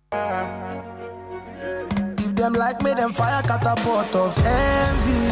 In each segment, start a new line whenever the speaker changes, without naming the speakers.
If them like me, them fire catapult of envy.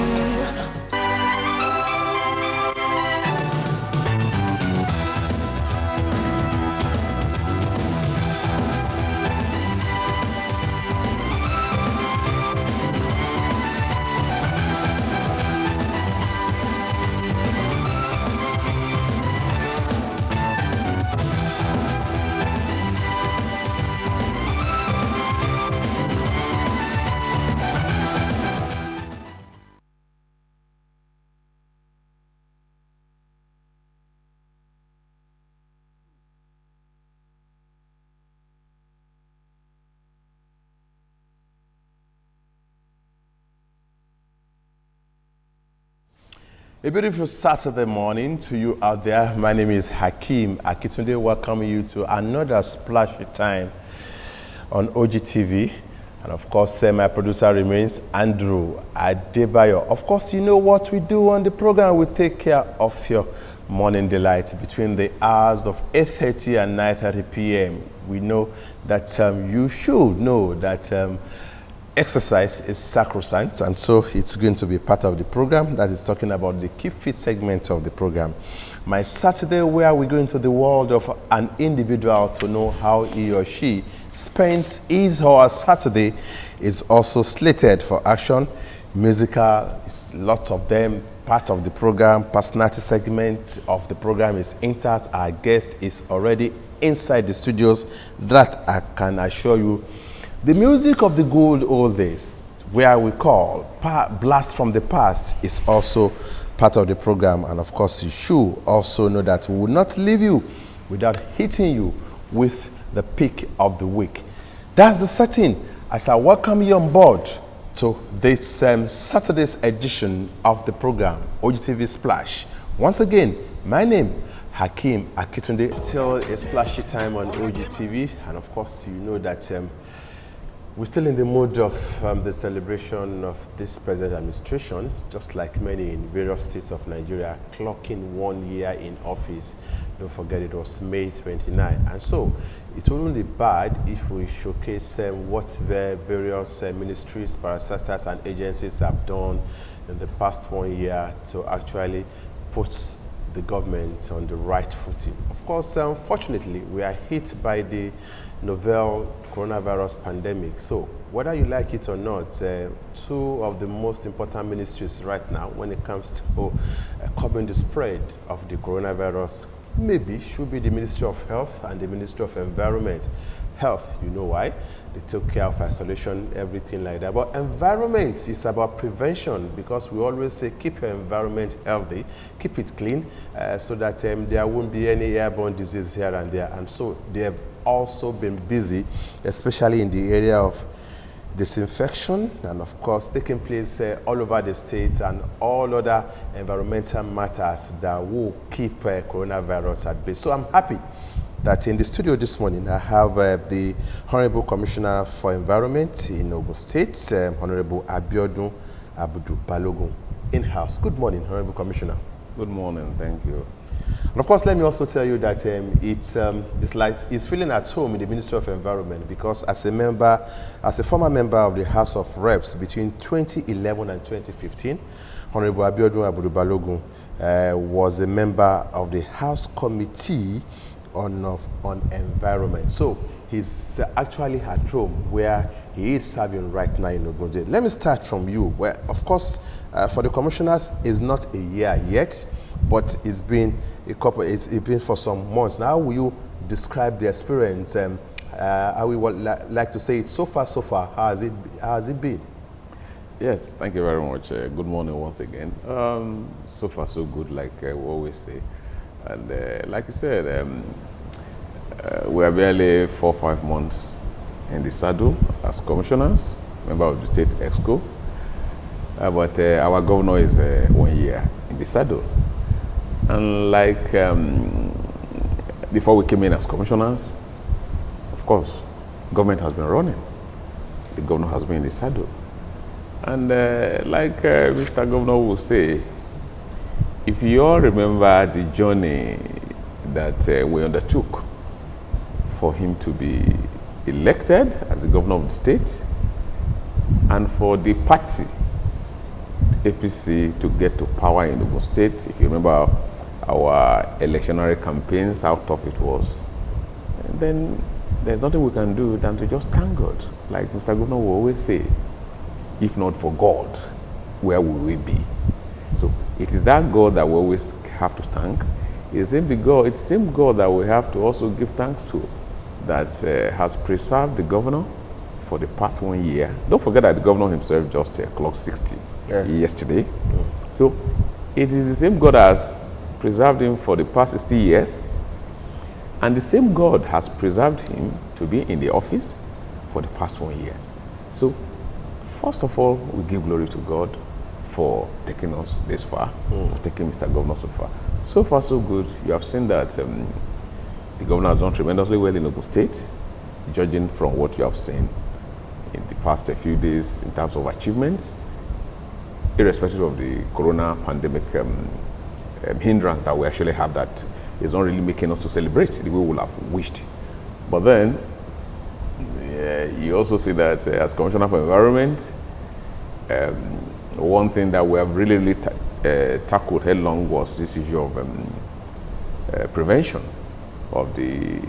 A beautiful Saturday morning to you out there. My name is Hakeem Akitunde, welcoming you to another splashy time on Ogtv. And of course, my producer remains Andrew Adebayo. Of course, you know what we do on the program. We take care of your morning delight between the hours of 8:30 and 9:30 p.m. We know that you should know that exercise is sacrosanct, and so it's going to be part of the program that is talking about the Keep Fit segment of the program. My Saturday, where we go into the world of an individual to know how he or she spends his or her Saturday, is also slated for action. Musical, it's lots of them, part of the program. Personality segment of the program is intact. Our guest is already inside the studios. That I can assure you. The music of the good old days, where we call Blast from the Past, is also part of the program. And of course, you should also know that we will not leave you without hitting you with the pick of the week. That's the setting as I welcome you on board to this Saturday's edition of the program, Ogtv Splash. Once again, my name, Hakeem Akitunde. Still a splashy time on Ogtv, and of course, you know that we're still in the mood of the celebration of this present administration, just like many in various states of Nigeria, clocking 1 year in office. Don't forget it was May 29. And so it wouldn't be bad if we showcase what the various ministries, parastatals, and agencies have done in the past 1 year to actually put the government on the right footing. Of course, unfortunately, we are hit by the novel coronavirus pandemic. So whether you like it or not, two of the most important ministries right now when it comes to curbing the spread of the coronavirus maybe should be the Ministry of Health and the Ministry of Environment. Health, you know why? They take care of isolation, everything like that. But environment is about prevention, because we always say keep your environment healthy, keep it clean, so that there won't be any airborne disease here and there. And so they have also been busy, especially in the area of disinfection, and of course taking place all over the state, and all other environmental matters that will keep coronavirus at bay. So I'm happy that in the studio this morning I have the Honorable Commissioner for Environment in Ogun State, Honorable Abiodun Abudu Balogun, in-house. Good morning, Honorable Commissioner.
Good morning, thank you.
And of course, let me also tell you that it's feeling at home in the Ministry of Environment, because as a former member of the House of Reps between 2011 and 2015, Honorable Abiodun Abudu Balogun was a member of the House Committee on Environment. So he's actually at home where he is serving right now in Ogun State. Let me start from you, where of course for the commissioners it's not a year yet, but it's been it's been for some months now. How will you describe the experience? I would like to say it so far. How has it been?
Yes, thank you very much. Good morning once again. So far so good, like we always say. And like you said, we are barely 4 or 5 months in the saddle as commissioners, member of the state exco. But our governor is 1 year in the saddle. And like before we came in as commissioners, of course, government has been running. The governor has been in the saddle. And like Mr. Governor will say, if you all remember the journey that we undertook for him to be elected as the governor of the state, and for the party, APC, to get to power in Ogun State. If you remember our electionary campaigns, how tough it was, and then there's nothing we can do than to just thank God. Like Mr. Governor will always say, if not for God, where will we be? So it is that God that we always have to thank. It's the same God that we have to also give thanks to, that has preserved the governor for the past 1 year. Don't forget that the governor himself just clocked 60 yesterday. So it is the same God that has preserved him for the past 60 years, and the same God has preserved him to be in the office for the past 1 year. So first of all, we give glory to God for taking us this far, for taking Mr. Governor so far. So far, so good. You have seen that the governor has done tremendously well in Ogun State, judging from what you have seen in the past few days in terms of achievements, irrespective of the corona pandemic hindrance that we actually have, that is not really making us to celebrate the way we would have wished. But then, you also see that as Commissioner for Environment, one thing that we have really tackled headlong was this issue of prevention of the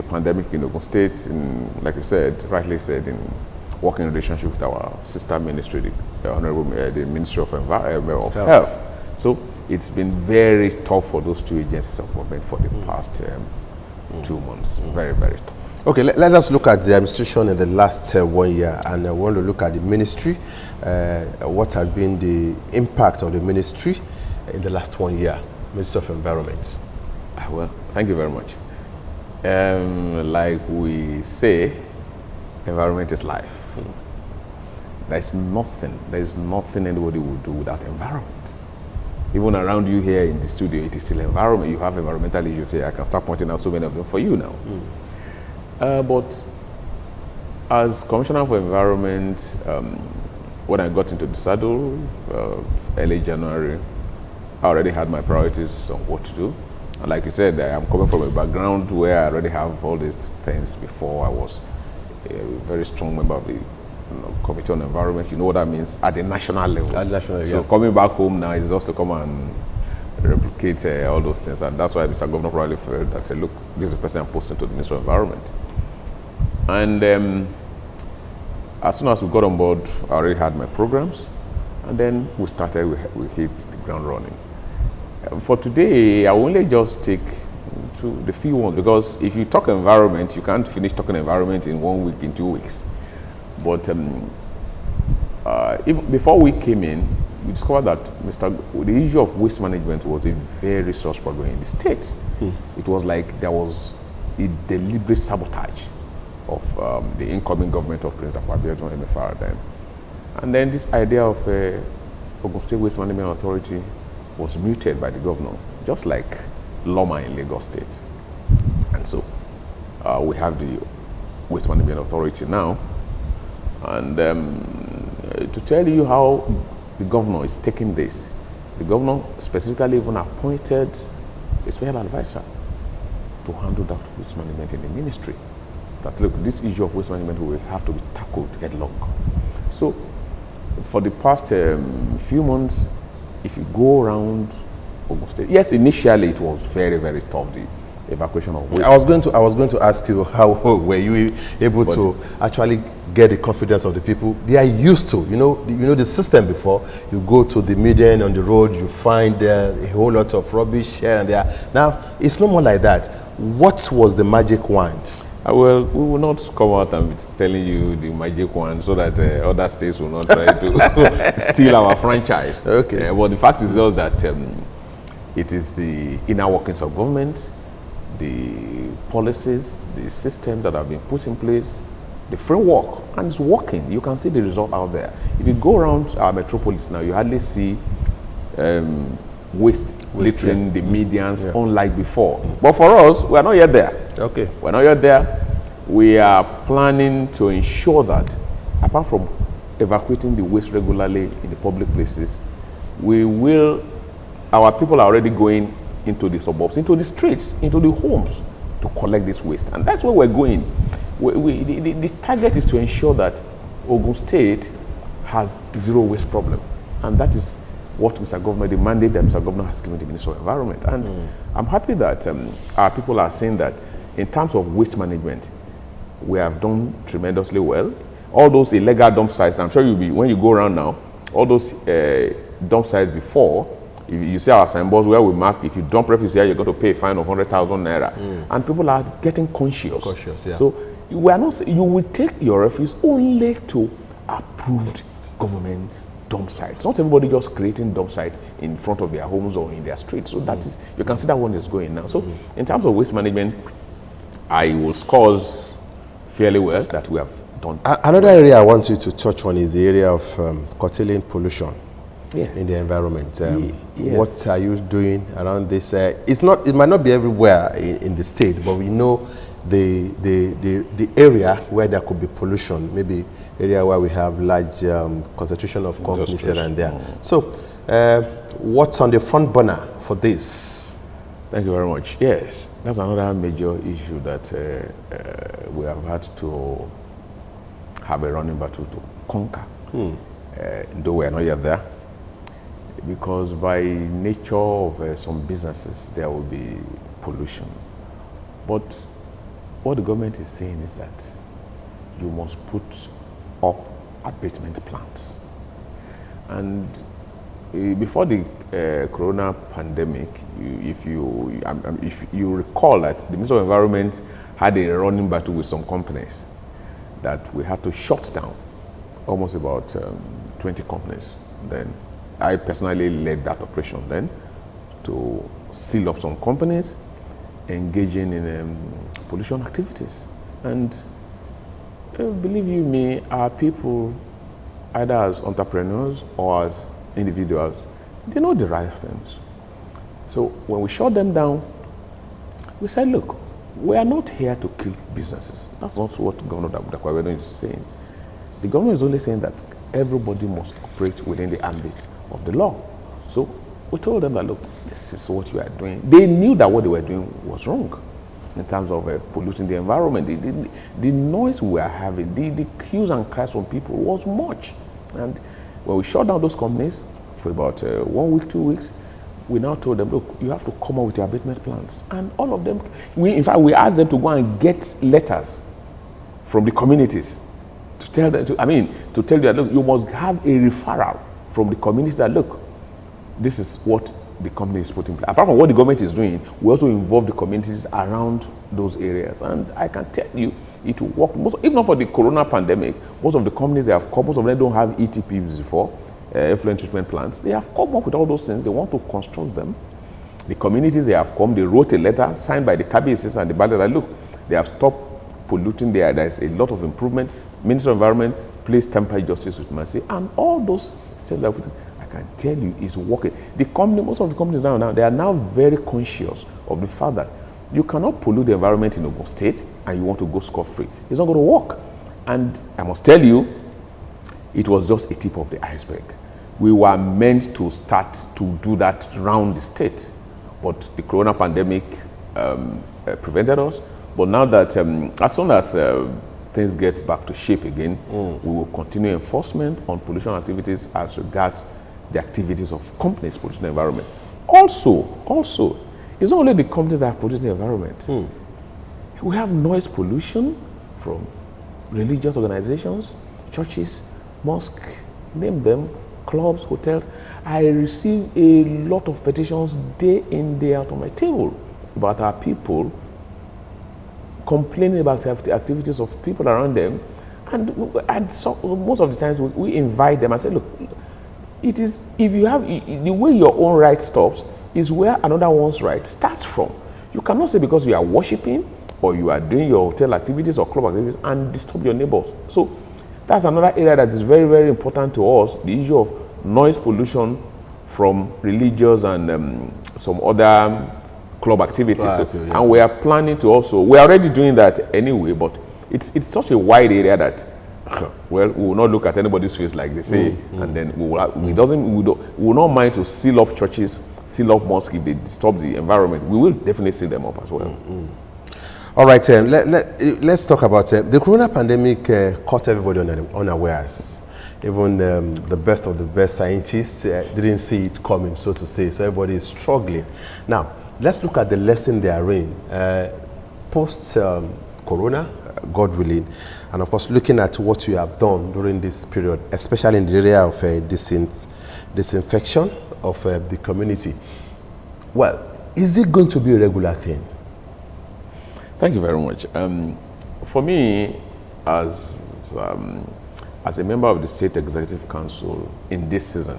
pandemic in Ogun State, like you said, rightly said, in working relationship with our sister ministry, the Ministry of Health. So it's been very tough for those two agencies of government for the past 2 months. Very, very tough.
Okay, let us look at the administration in the last 1 year, and I want to look at the ministry. What has been the impact of the ministry in the last 1 year, Ministry of Environment?
Well, thank you very much. Like we say, environment is life. There's nothing anybody will do without environment. Even around you here in the studio, it is still environment. You have environmental issues here. I can start pointing out so many of them for you now. But as Commissioner for Environment, when I got into the saddle early January, I already had my priorities on what to do. And like you said, I'm coming from a background where I already have all these things before. I was a very strong member of the Committee on Environment. You know what that means at the national level. At national, so coming back home now is just to come and replicate all those things. And that's why Mr. Governor probably felt that, look, this is the person I'm posting to the Ministry of Environment. And as soon as we got on board, I already had my programs. And then we started, we hit the ground running. For today, I will only just take to the few ones, because if you talk environment, you can't finish talking environment in 1 week, in 2 weeks. But even before we came in, we discovered that the issue of waste management was a very serious problem in the state. It was like there was a deliberate sabotage of the incoming government of Prince Abiodun MFR then. And then this idea of Ogun State Waste Management Authority was muted by the governor, just like Loma in Lagos State. And so we have the Waste Management Authority now. And to tell you how the governor is taking this, the governor specifically even appointed a special advisor to handle that waste management in the ministry. That, look, this issue of waste management will have to be tackled headlong. So for the past few months, if you go around Ogun State, yes, initially it was very, very tough, the evacuation of waste.
I was going to ask you, how were you able to actually get the confidence of the people? They are used to, you know the system before. You go to the median on the road, you find a whole lot of rubbish here and there. Now it's no more like that. What was the magic wand?
Well, we will not come out and be telling you the magic wand so that other states will not try to steal our franchise.
Okay.
But the fact is just that it is the inner workings of government, the policies, the systems that have been put in place, the framework, and it's working. You can see the result out there. If you go around our metropolis now, you hardly see waste littering the medians, unlike before. But for us, we are not yet there.
Okay.
We're not yet there. We are planning to ensure that, apart from evacuating the waste regularly in the public places, our people are already going into the suburbs, into the streets, into the homes, to collect this waste. And that's where we're going. The target is to ensure that Ogun State has zero waste problem. And that is what Mr. Governor, the mandate that Mr. Governor has given the Minister of Environment. And I'm happy that our people are saying that in terms of waste management, we have done tremendously well. All those illegal dump sites, I'm sure you'll be, when you go around now, all those dump sites before, you see our signboards where we mark, if you dump refuse here, you're going to pay a fine of 100,000 naira. And people are getting conscious.
Yeah.
So we are not, you will take your refuse only to approved government dump sites. Not everybody just creating dump sites in front of their homes or in their streets. So that is, you can see that one is going now. So in terms of waste management, I will score fairly well that we have done.
Another area I want you to touch on is the area of curtailing pollution in the environment.
Yes.
What are you doing around this? It might not be everywhere in the state, but we know the area where there could be pollution, maybe area where we have large concentration of companies here and there. So what's on the front burner for this?
Thank you very much. Yes, that's another major issue that we have had to have a running battle to conquer, though we are not yet there. Because by nature of some businesses, there will be pollution. But what the government is saying is that you must put up abatement plans. And before the corona pandemic, if you recall that the Minister of Environment had a running battle with some companies that we had to shut down, almost about 20 companies. Then I personally led that operation then to seal up some companies engaging in pollution activities. And believe you me, our people, either as entrepreneurs or as individuals, they know the right things. So when we shut them down, we said, look, we are not here to kill businesses. That's not what Governor Dakwabeno is saying. The government is only saying that everybody must operate within the ambit of the law. So we told them that, look, this is what you are doing. They knew that what they were doing was wrong in terms of polluting the environment. The noise we were having, the cues and cries from people was much. And when we shut down those companies for about 1 week, 2 weeks, we now told them, look, you have to come up with your abatement plans. And all of them, in fact, we asked them to go and get letters from the communities to tell them, to tell you that, look, you must have a referral from the community that, look, this is what the company is putting in place. Apart from what the government is doing, we also involve the communities around those areas. And I can tell you, it will work. If not for the corona pandemic, most of the companies they have come, most of them don't have ETPs before, effluent treatment plants. They have come up with all those things. They want to construct them. The communities, they have come, they wrote a letter signed by the cabinets and the ballot that, look, they have stopped polluting there. There's a lot of improvement. Minister of Environment, please temper justice with mercy. And all those steps that I can tell you is working. The company, most of the companies now, they are now very conscious of the fact that you cannot pollute the environment in Ogun State and you want to go scot-free. It's not going to work. And I must tell you, it was just a tip of the iceberg. We were meant to start to do that around the state, but the corona pandemic prevented us. But now that, as soon as things get back to shape again, we will continue enforcement on pollution activities as regards the activities of companies polluting the environment. Also, it's not only the companies that are polluting the environment. We have noise pollution from religious organizations, churches, mosques, name them, clubs, hotels. I receive a lot of petitions day in, day out on my table about our people complaining about the activities of people around them. And so, most of the times we invite them and say, look, it is, if you have, the way your own right stops is where another one's right starts from. You cannot say because you are worshiping or you are doing your hotel activities or club activities and disturb your neighbors. So that's another area that is very, very important to us, the issue of noise pollution from religious and some other club activities. And we are planning to also, we are already doing that anyway, but it's such a wide area that, well, we will not look at anybody's face like they say, and then we will not mind to seal up churches, seal up mosques if they disturb the environment. We will definitely seal them up as well.
All right, let's talk about the corona pandemic caught everybody unawares. Even the best of the best scientists didn't see it coming, so to say. So everybody is struggling. Now, let's look at the lesson they are in. Post-corona, God willing, and of course, looking at what you have done during this period, especially in the area of disinfection of the community. Well, is it going to be a regular thing?
Thank you very much. For me, as a member of the State Executive Council in this season,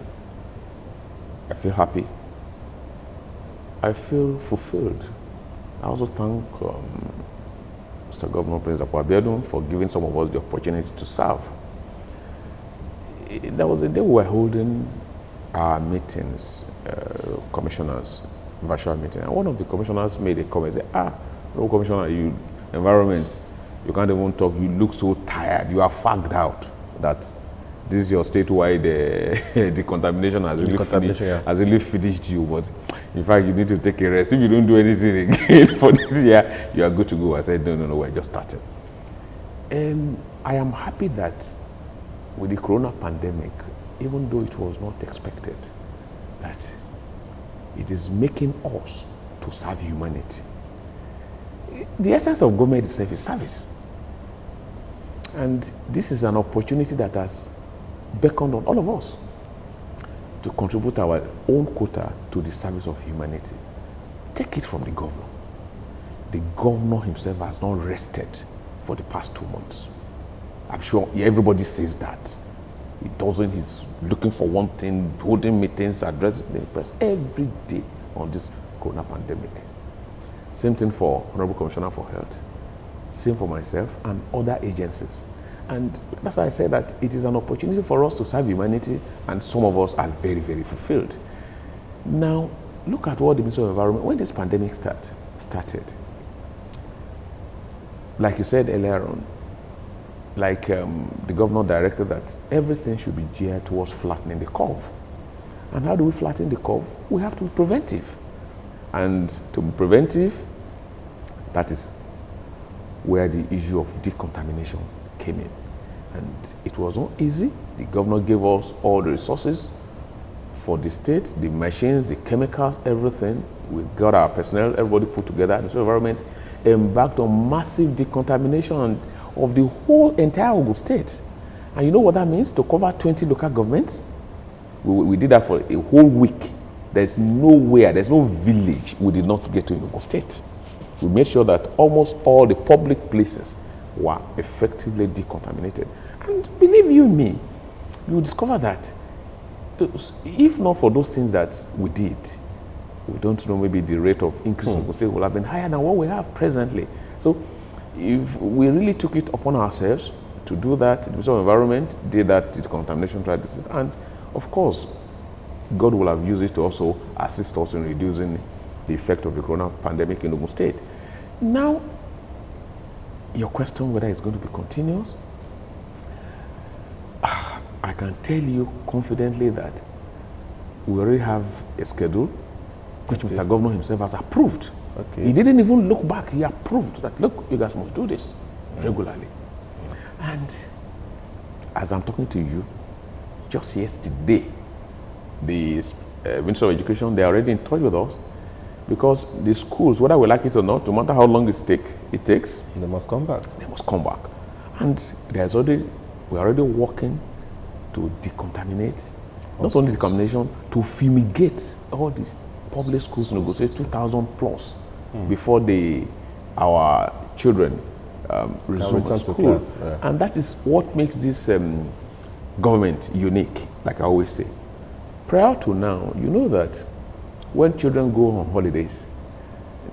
I feel happy. I feel fulfilled. I also thank Mr. Governor President Abiodun for giving some of us the opportunity to serve. There was a day we were holding our meetings, commissioners, virtual meeting, and one of the commissioners made a comment, say, no, Commissioner, you environment, you can't even talk, you look so tired, you are fagged out, that this is your statewide decontamination has really finished you, but in fact you need to take a rest. If you don't do anything again for this year, you are good to go. I said, no, we're just starting. And I am happy that with the corona pandemic, even though it was not expected, that it is making us to serve humanity. The essence of government itself is service. And this is an opportunity that has beckoned on all of us to contribute our own quota to the service of humanity. Take it from the governor. The governor himself has not rested for the past 2 months. I'm sure everybody says that. He doesn't, he's looking for one thing, holding meetings, addressing the press every day on this corona pandemic. Same thing for Honorable Commissioner for Health. Same for myself and other agencies. And that's why I say that it is an opportunity for us to serve humanity, and some of us are very, very fulfilled. Now, look at what the Ministry of Environment, when this pandemic started, like you said earlier on, like the governor directed that everything should be geared towards flattening the curve. And how do we flatten the curve? We have to be preventive. And to be preventive, that is where the issue of decontamination came in. And it was not easy. The governor gave us all the resources for the state, the machines, the chemicals, everything. We got our personnel, everybody put together. The environment embarked on massive decontamination of the whole entire Ogun state. And you know what that means? To cover 20 local governments. We did that for a whole week. There's nowhere, there's no village we did not get to in Ogun State. We made sure that almost all the public places were effectively decontaminated. And believe you me, you will discover that if not for those things that we did, we don't know, maybe the rate of increase of Ogun State will have been higher than what we have presently. So if we really took it upon ourselves to do that, the Ministry of Environment did that decontamination practices, and of course, God will have used it to also assist us in reducing the effect of the corona pandemic in Ogun State. Now, your question whether it's going to be continuous, I can tell you confidently that we already have a schedule which Mr. Governor himself has approved. He didn't even look back, he approved that, look, you guys must do this regularly. And as I'm talking to you, just yesterday, the Ministry of Education, they're already in touch with us, because the schools, whether we like it or not, no matter how long it takes,
they must come back.
They must come back. And we're already working to decontaminate, not only decontamination, to fumigate all these public schools in Ogun State, 2,000 plus, before our children resume to school.
Class, yeah.
And that is what makes this government unique, like I always say. Prior to now, you know that when children go on holidays,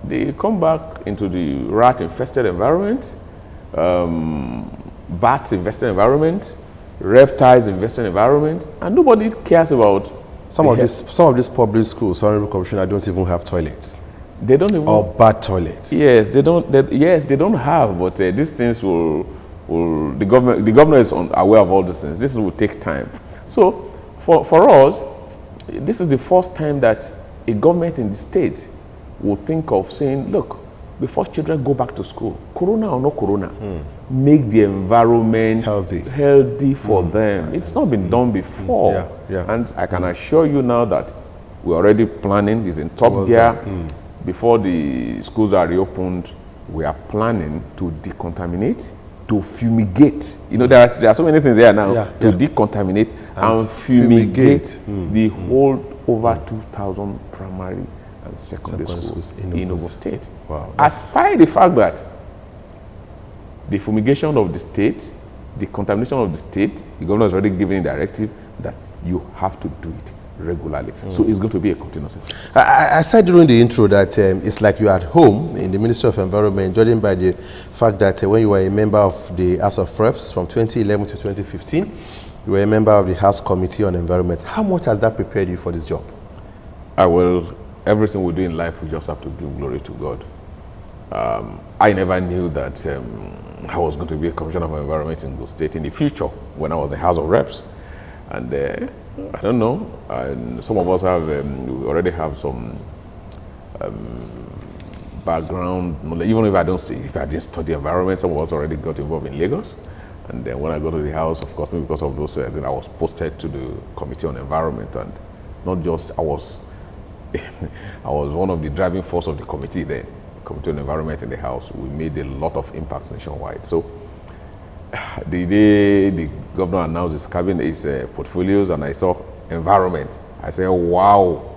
they come back into the rat-infested environment, bats-infested environment, reptiles-infested environment, and nobody cares about
some of these public schools, Honorable Commissioner, don't even have toilets.
They don't even,
or bad toilets.
Yes, they don't. They don't have, but these things will. The governor is aware of all these things. This will take time. So, for us, this is the first time that a government in the state will think of saying, look, before children go back to school, corona or no corona, make the environment healthy for them. It's not been done before. And I can assure you now that we're already planning, is in top gear. Before the schools are reopened, we are planning to decontaminate, to fumigate. You know, there are so many things there now to decontaminate and fumigate the whole over 2,000 primary and secondary schools in Ogun State.
Wow.
Aside the fact that the fumigation of the state, the contamination of the state, the governor has already given a directive that you have to do it regularly. So it's going to be a continuous exercise.
I said during the intro that it's like you're at home in the Ministry of Environment, judging by the fact that when you were a member of the House of Reps from 2011 to 2015, you were a member of the House Committee on Environment. How much has that prepared you for this job?
Everything we do in life, we just have to give glory to God. I never knew that I was going to be a Commissioner of Environment in Ogun State in the future when I was in the House of Reps. And I don't know, and some of us have, we already have some background knowledge. Even if I didn't study environment, some of us already got involved in Lagos. And then when I got to the House, of course, because of those, then I was posted to the Committee on Environment. And not just, I was one of the driving force of the committee then, Committee on Environment in the House. We made a lot of impacts nationwide. So the day the governor announced his cabinet, his portfolios, and I saw environment, I said, wow.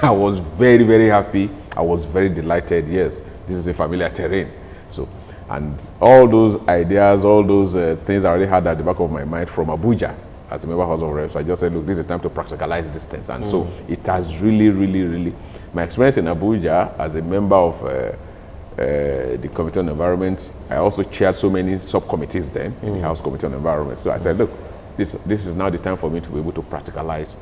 I was very, very happy. I was very delighted. Yes, this is a familiar terrain. So, and all those ideas, all those things I already had at the back of my mind from Abuja as a member of House of Reps. I just said, look, this is the time to practicalize these things. And so it has really, my experience in Abuja as a member of the Committee on Environment, I also chaired so many subcommittees then in the House Committee on Environment. So I said, look, this is now the time for me to be able to practicalize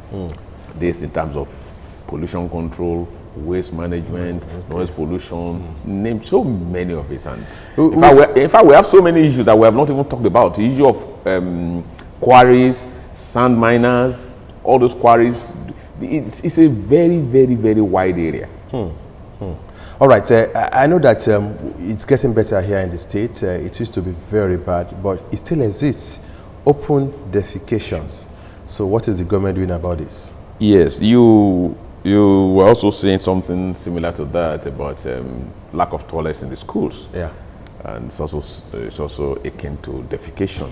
this in terms of pollution control, waste management, noise pollution, name so many of it. And in fact, we have so many issues that we have not even talked about. The issue of quarries, sand miners, all those quarries. It's a very, very wide area.
All right, I know that it's getting better here in the state. It used to be very bad, but it still exists. Open defecations. So what is the government doing about this? Yes,
you were also saying something similar to that about lack of toilets in the schools.
Yeah.
And it's also akin to defecation.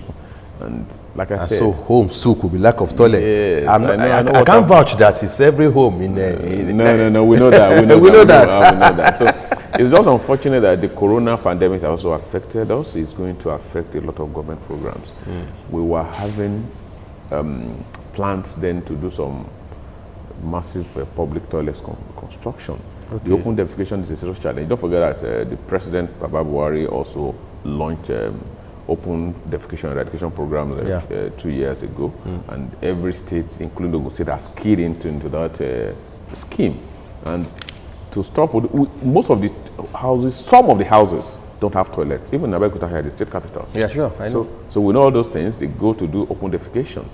And like I said,
so homes too could be lack of toilets.
Yes,
I can't vouch that it's every home in
No, we know that.
We know that.
We know that. So it's just unfortunate that the corona pandemic has also affected us. It's going to affect a lot of government programs. We were having plans then to do some massive public toilets construction. The open defecation is a serious challenge. Don't forget that the President Baba Buhari also launched open defecation eradication programs 2 years ago, and every state, including Ogun State, has keyed into that scheme. And to stop, most of the houses, some of the houses don't have toilets. Even Abeokuta here, the state capital.
Yeah, sure, I know.
So we know all those things. They go to do open defecation,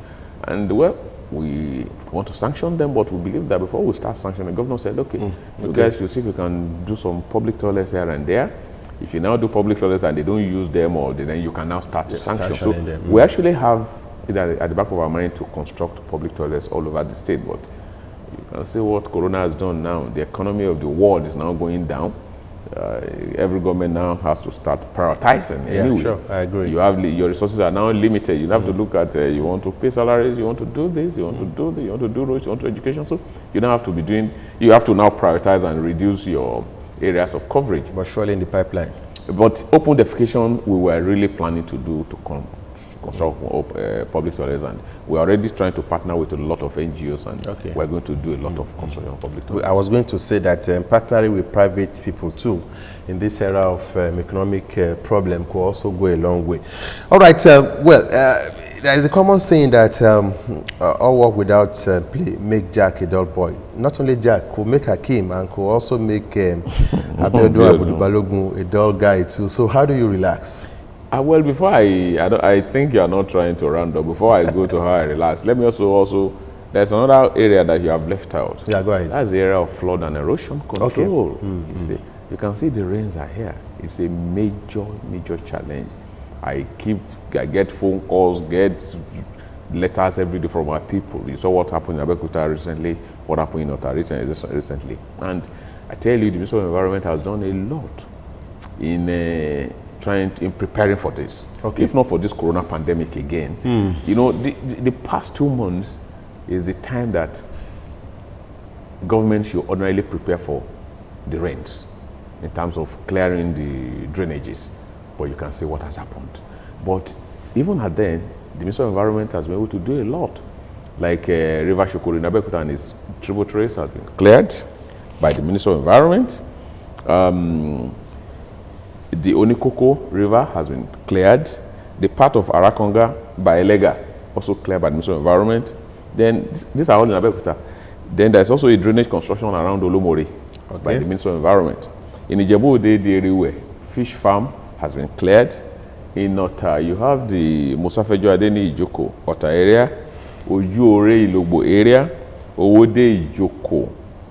and well, we want to sanction them, but we believe that before we start sanctioning, the governor said, okay, you guys should see if you can do some public toilets here and there. If you now do public toilets and they don't use them, or then you can now start to sanction. So we actually have it at the back of our mind to construct public toilets all over the state. But you can see what Corona has done now. The economy of the world is now going down. Every government now has to start prioritizing. Anyway,
sure, I agree.
Your resources are now limited. You have to look at you want to pay salaries, you want to do this, you want to do this, you want to do roads, you want to education. So you now have to be doing. You have to now prioritize and reduce your areas of coverage.
But surely in the pipeline.
But open defecation, we were really planning to do to construct public toilets, and we're already trying to partner with a lot of NGOs, and we're going to do a lot of construction of public toilets.
I was going to say that partnering with private people too in this era of economic problem could also go a long way. All right, there is a common saying that all work without play make Jack a dull boy. Not only Jack, could make Hakeem and could also make Abiodun Abudubalogun a dull guy too. So how do you relax?
Well, before I think you are not trying to round up. Before I go to how I relax, let me also there's another area that you have left out.
Yeah, go ahead.
That's the area of flood and erosion control. You see, you can see the rains are here. It's a major, major challenge. I get phone calls, get letters every day from our people. You saw what happened in Abeokuta recently, what happened in Ota recently. And I tell you, the Ministry of Environment has done a lot in preparing for this.
Okay.
If not for this corona pandemic again. You know, the past 2 months is the time that government should ordinarily prepare for the rains in terms of clearing the drainages. But you can see what has happened. But even at then, the Ministry of Environment has been able to do a lot. Like River Shukuru in Abeokuta and its tributaries has been cleared by the Ministry of Environment. The Onikoko River has been cleared. The part of Arakonga by Elega also cleared by the Ministry of Environment. Then these are all in Abeokuta. Then there's also a drainage construction around Olomori by the Ministry of Environment. In Ijebu-Ode, the area fish farm has been cleared. In Ota, you have the Musafejo Adeni Ijoko Ota area, Ojuore Ilogbo area, Owode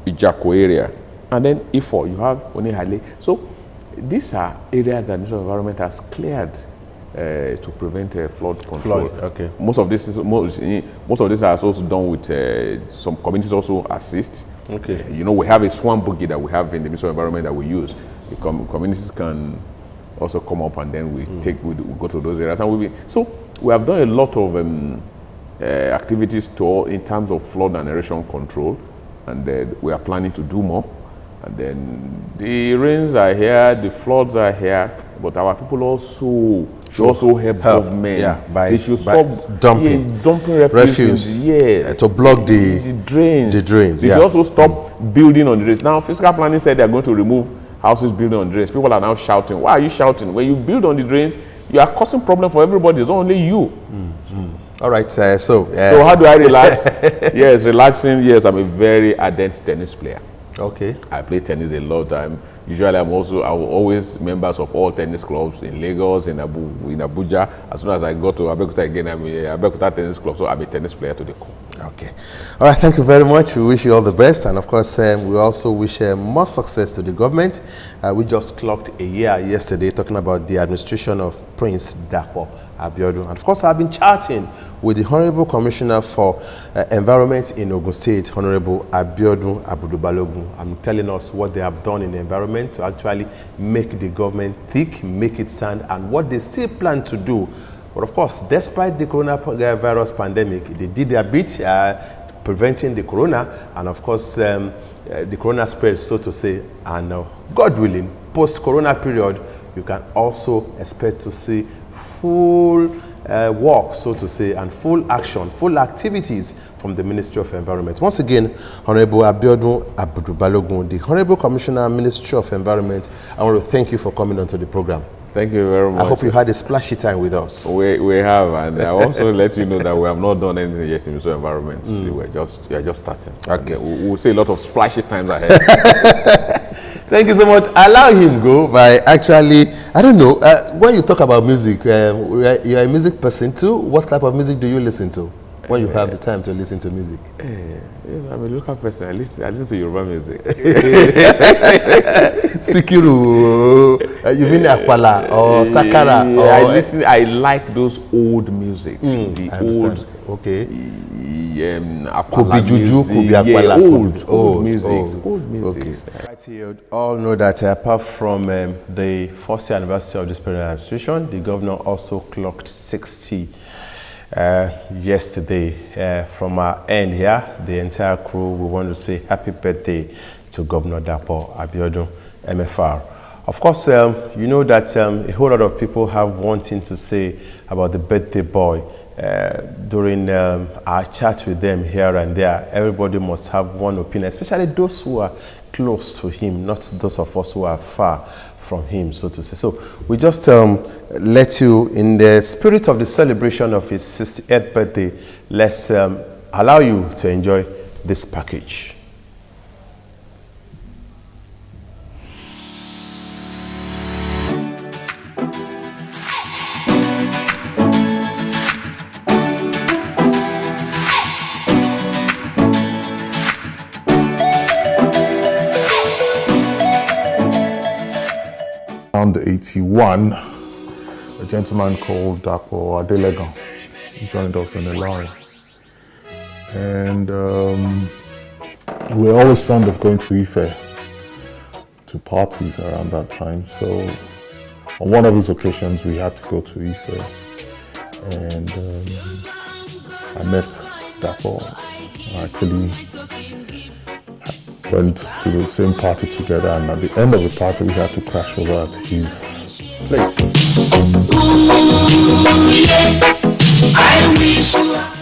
Ijako area, and then Ifo, you have Onihale. So these are areas that the Ministry of Environment has cleared to prevent flood control.
Okay.
Most of this are also done with some communities also assist.
Okay.
You know, we have a swan boogie that we have in the Ministry of Environment that we use. The communities can also come up, and then we go to those areas. And so we have done a lot of activities in terms of flood and erosion control, and we are planning to do more. And then the rains are here, the floods are here, but our people also should also help government.
Yeah,
they should
by
stop
dumping refuse to block the
drains. They should also stop building on the drains. Now, fiscal planning said they are going to remove houses building on drains. People are now shouting. Why are you shouting? When you build on the drains, you are causing problem for everybody. It's not only you.
All right, so
how do I relax? Yes, relaxing. Yes, I'm a very ardent tennis player.
Okay.
I play tennis a lot of time. Usually, I'm always members of all tennis clubs in Lagos, in Abuja. As soon as I go to Abeokuta again, I'm a Abeokuta tennis club, so I'm a tennis player to the core.
Okay. All right, thank you very much. We wish you all the best. And of course, we also wish more success to the government. We just clocked a year yesterday talking about the administration of Prince Dapo Abiodun. And of course, I've been chatting with the Honorable Commissioner for Environment in Ogun State, Honorable Abiodun Abudubalogun. I'm telling us what they have done in the environment to actually make the government thick, make it stand, and what they still plan to do. But of course, despite the coronavirus pandemic, they did their bit preventing the corona, and of course, the corona spread, so to say, and God willing, post-corona period, you can also expect to see full work, so to say, and full action, full activities from the Ministry of Environment. Once again, Honorable Abiodun Abudubalogun, the Honorable Commissioner, Ministry of Environment, I want to thank you for coming onto the program.
Thank you very much.
I hope you had a splashy time with us.
We have, and I also let you know that we have not done anything yet in the environment. We are just starting.
Okay.
We'll see a lot of splashy times ahead.
Thank you so much. Allow him go by actually, I don't know, when you talk about music, you're a music person too. What type of music do you listen to when you have the time to listen to music?
I'm a local person. I listen to Yoruba music.
Sikiru, you mean Akwala or Sakara?
Yeah, I like those old music. The old,
okay.
Could
be juju, could be Akwala.
Old music. Old music.
Okay. Right, you all know that apart from the first year anniversary of this present administration, the governor also clocked 60 yesterday. From our end here, the entire crew, we want to say happy birthday to Governor Dapo Abiodun, MFR. Of course, you know that a whole lot of people have one thing to say about the birthday boy. During our chat with them here and there, everybody must have one opinion, especially those who are close to him, not those of us who are far from him, so to say. So we just let you, in the spirit of the celebration of his 68th birthday, let's allow you to enjoy this package.
around 81, a gentleman called Dapo Adelegan joined us in the line. And we're always fond of going to Ife, to parties around that time. So on one of these occasions, we had to go to Ife. And I met Dapo. I actually went to the same party together, and at the end of the party we had to crash over at his place.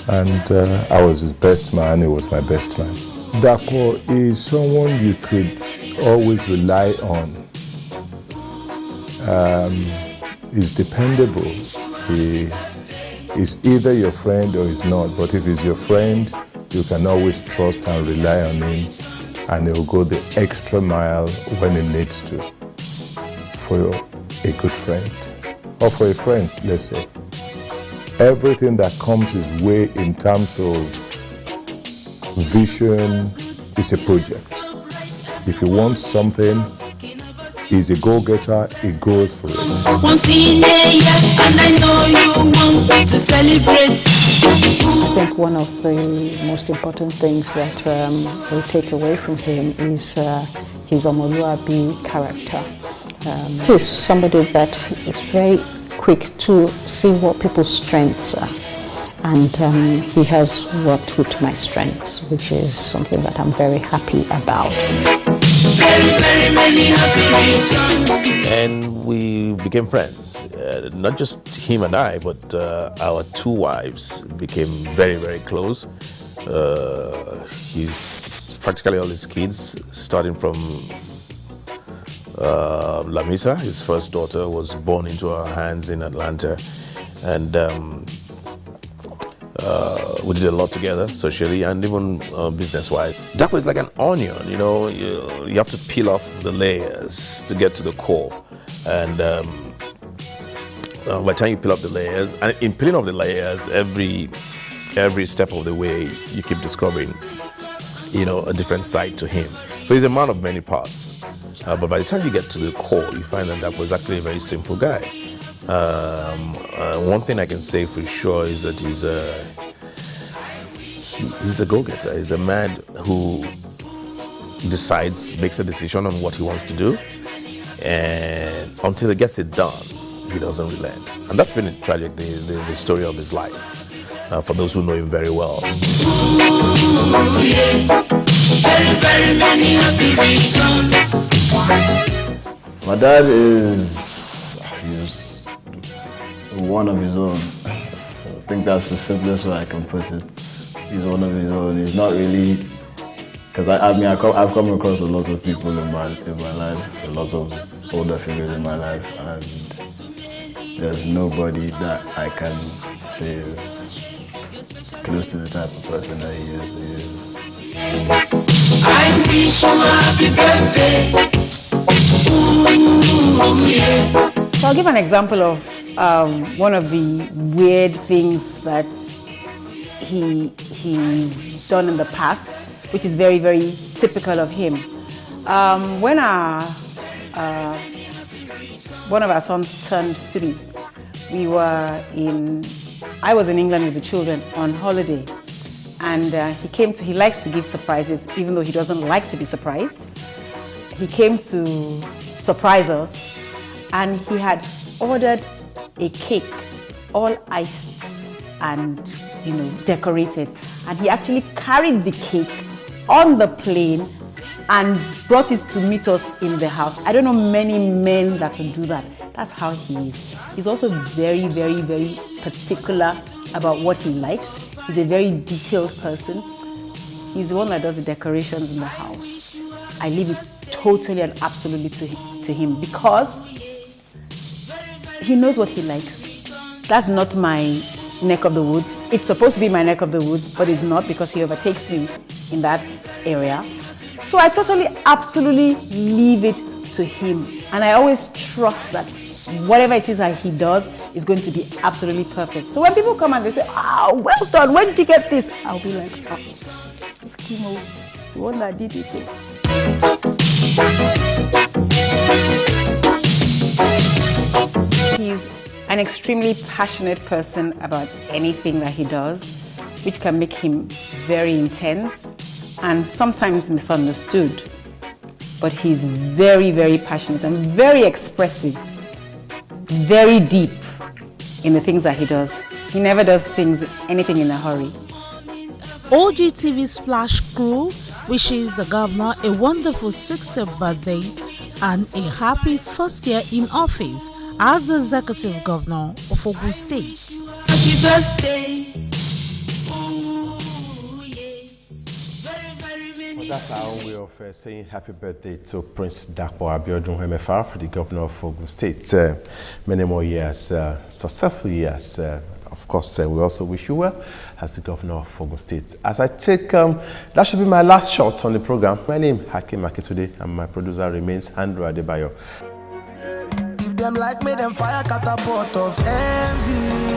And I was his best man, he was my best man. Dapo is someone you could always rely on. He's dependable. He is either your friend or he's not, but if he's your friend, you can always trust and rely on him, and he'll go the extra mile when he needs to for a good friend, or for a friend, let's say. Everything that comes his way in terms of vision is a project. If he wants something, he's a go-getter, he goes for it.
Once in a year, and I know you want to celebrate.
I think one of the most important things that we take away from him is his Omoluabi character. He's somebody that is very quick to see what people's strengths are. And he has worked with my strengths, which is something that I'm very happy about.
Very, very many happy returns.
And we became friends. Not just him and I, but our two wives became very, very close. Practically all his kids, starting from Lamisa, his first daughter, was born into our hands in Atlanta. And we did a lot together, socially and even business-wise. Dapo is like an onion, you know. You have to peel off the layers to get to the core. And by the time you peel off the layers, and in peeling off the layers, every step of the way, you keep discovering, you know, a different side to him. So he's a man of many parts. But by the time you get to the core, you find that Dapo is actually a very simple guy. One thing I can say for sure is that he's a go-getter. He's a man who makes a decision on what he wants to do, and until he gets it done, he doesn't relent. And that's been the story of his life, for those who know him very well.
Very, very many happy returns.
My dad he's one of his own. I think that's the simplest way I can put it. He's one of his own. He's not really, because I've come across a lot of people in my life, a lot of older figures in my life, and there's nobody that I can say is close to the type of person that he is.
I wish you a happy birthday. Ooh, yeah.
So I'll give an example of one of the weird things that he's done in the past, which is very, very typical of him. When one of our sons turned 3, I was in England with the children on holiday, and he likes to give surprises, even though he doesn't like to be surprised. He came to surprise us, and he had ordered a cake, all iced and decorated, and he actually carried the cake on the plane and brought it to meet us in the house. I don't know many men that would do that. That's how he is. He's also very, very, very particular about what he likes. He's a very detailed person. He's the one that does the decorations in the house. I leave it totally and absolutely to him, because he knows what he likes. That's not my neck of the woods. It's supposed to be my neck of the woods, but it's not, because he overtakes me in that area. So I totally, absolutely leave it to him. And I always trust that whatever it is that he does is going to be absolutely perfect. So when people come and they say, "Oh, well done, where did you get this?" I'll be like, "Oh, it's Kimo. It's the one that did it." an extremely passionate person about anything that he does, which can make him very intense and sometimes misunderstood. But he's very, very passionate and very expressive, very deep in the things that he does. He never does anything in a hurry.
Ogtv Splash crew wishes the governor a wonderful 60th birthday and a happy first year in office as the executive governor of Ogun State.
Happy birthday. Oh, yeah. Very, very many.
That's our own way of saying happy birthday to Prince Dapo Abiodun MFR, the governor of Ogun State. Many more years, successful years. Of course, we also wish you well as the governor of Ogun State. As I take, that should be my last shot on the program. My name is Hakim Akitude, and my producer remains Andrew Adebayo.
If them like me, them fire catapult of envy.